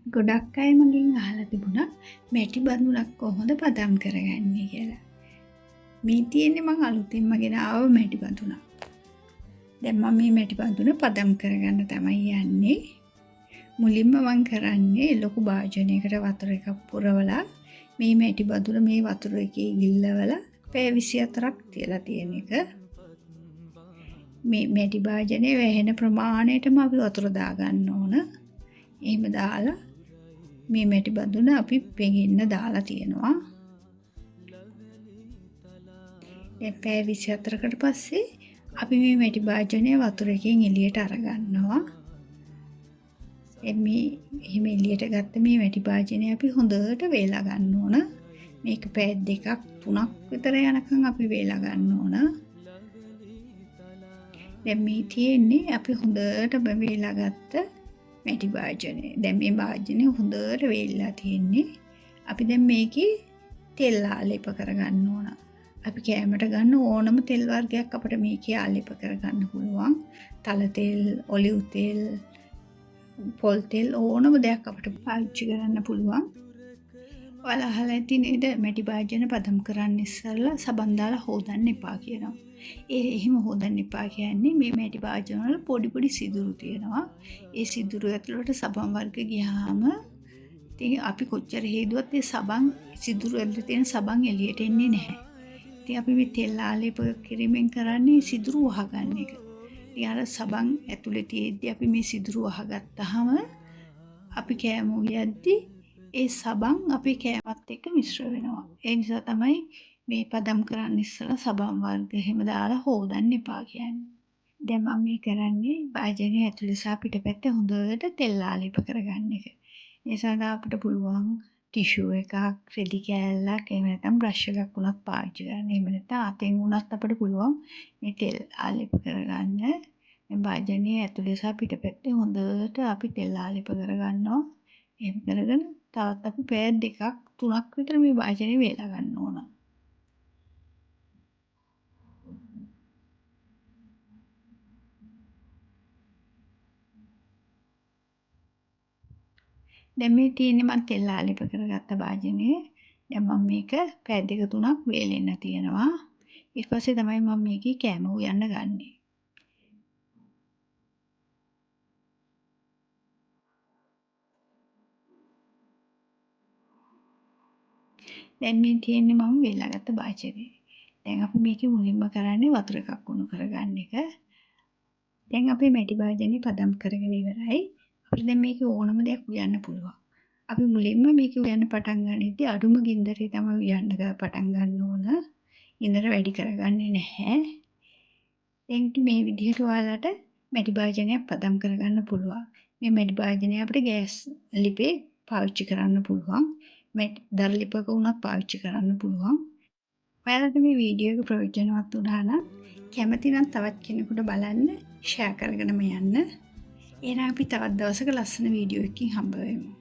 ගොඩක් අය මගෙන් අහලා තිබුණා මැටි බඳුනක් කොහොමද පදම් කරගන්නේ කියලා. මේ තියෙන්නේ මං අලුතින්ම ගෙන ආව මැටි බඳුනක්. දැන් මම මේ මැටි බඳුන පදම් කරගන්න තමයි යන්නේ. මුලින්ම මං කරන්නේ ලොකු භාජනයකට වතුර එකක් පුරවලා මේ මැටි බඳුන මේ වතුර එකේ ගිල්ලවලා පැය 24ක් තියලා තියෙන එක. මේ මැටි භාජනයේ වැහෙන ප්‍රමාණයටම අපි වතුර දාගන්න ඕන. එහෙම දාලා මේ මැටි බඳුන අපි පෙඟෙන්න දාලා තියෙනවා. දැන් පැය 24කට පස්සේ අපි මේ මැටි භාජනය වතුර එකෙන් එළියට අරගන්නවා. මේ එහෙම එළියට ගත්ත මේ මැටි භාජනය අපි හොඳට වේලා ගන්න ඕන. මේක පැය 2ක් 3ක් විතර යනකම් අපි වේලා ගන්න ඕන. දැන් මේ තියෙන්නේ අපි හොඳට වේලා ගත්ත මැටි භාජනය. දැන් මේ භාජනය හොඳට වේලලා තියෙන්නේ. අපි දැන් මේකේ තෙල් ආලේප කරගන්න ඕන. අපි කෑමට ගන්න ඕනම තෙල් වර්ගයක් අපිට මේකේ ආලේප කරගන්න පුළුවන්. තල තෙල්, ඔලිව් තෙල්, පොල් තෙල් ඕනම දෙයක් අපිට පාවිච්චි කරන්න පුළුවන්. ඔයාලා අහලා ඇති නේද මැටි භාජන පදම් කරන්න ඉස්සෙල්ලා සබන් දාලා හොදන්න එපා කියනවා. එහෙම හොදන්න එපා කියන්නේ මේ මැටි භාජන වල පොඩි පොඩි සිදුරු තියෙනවා. ඒ සිදුරු ඇතුළට සබන් වර්ග ගියාම ඉතින් අපි කොච්චර හේදුවත් ඒ සබන් සිදුරු ඇතුළේ තියෙන සබන් එළියට එන්නේ නැහැ. ඉතින් අපි මේ තෙල් ආලේප කිරීමෙන් කරන්නේ සිදුරු වහගන්න එක. ඉතින් අර සබන් ඇතුළේ තියෙද්දි අපි මේ සිදුරු වහගත්තාම අපි කෑම උයද්දි ඒ සබන් අපේ කෑමත් එක්ක මිශ්‍ර වෙනවා. ඒ නිසා තමයි මේ පදම් කරන්න ඉස්සලා සබන් වර්ග එහෙම දාලා හොදන්න එපා කියන්නේ. දැන් මම මේ කරන්නේ භාජනයේ ඇතුළේ සහ පිටපැත්ත හොඳට තෙල් ආලේප කරගන්න එක. ඒ සඳහා අපිට පුළුවන් ටිෂු එකක්, රෙදි කෑල්ලක්, එහෙම නැත්නම් බ්‍රෂ් එකක් උනත් පාවිච්චි කරන්න. එහෙම නැත්නම් අතෙන් උනත් අපිට පුළුවන් මේ තෙල් ආලේප කරගන්න. මේ භාජනයේ ඇතුළේ සහ පිටපැත්තේ හොඳට අපි තෙල් ආලේප කරගන්නවා. එහෙම කරගෙන තවත් අපි පැය 2ක් 3ක් විතර මේ භාජනය වේලා ගන්න ඕන. දැන් මේ තියෙන්නේ මම තෙල් ආලේප කරගත්ත භාජනය. දැන් මම මේක පැය 2 3ක් වේලෙන්න තියෙනවා. ඊට පස්සේ තමයි මම මේකේ කෑම උයන්න ගන්නෙ. දැන් මේ තියෙන්නේ මම වේලාගත්ත භාජනය. දැන් අපි මේකේ මුලින්ම කරන්නේ වතුර එකක් උණු කරගන්න එක. දැන් අපි මැටි භාජනය පදම් කරගෙන ඉවරයි. අපිට දැන් මේකේ ඕනම දෙයක් උයන්න පුළුවන්. අපි මුලින්ම මේක උයන්න පටන් ගන්නෙද්දී අඩුම ගින්දරේ තමයි උයන්න පටන් ගන්න ඕන. ගින්දර වැඩි කරගන්නේ නැහැ. දැන් මේ විදිහට ඔයාලට මැටි භාජනයක් පදම් කරගන්න පුළුවන්. මේ මැටි භාජනය අපිට ගෑස් ලිපේ පාවිච්චි කරන්න පුළුවන්. දර ලිපක උනත් පාවිච්චි කරන්න පුළුවන්. ඔයාලට මේ වීඩියෝ එක ප්‍රයෝජනවත් වුණා නම් කැමති නම් තවත් කෙනෙකුට බලන්න ෂෙයා කරගෙනම යන්න. එහෙනම් අපි තවත් දවසක ලස්සන වීඩියෝ එකකින් හම්බ වෙමු.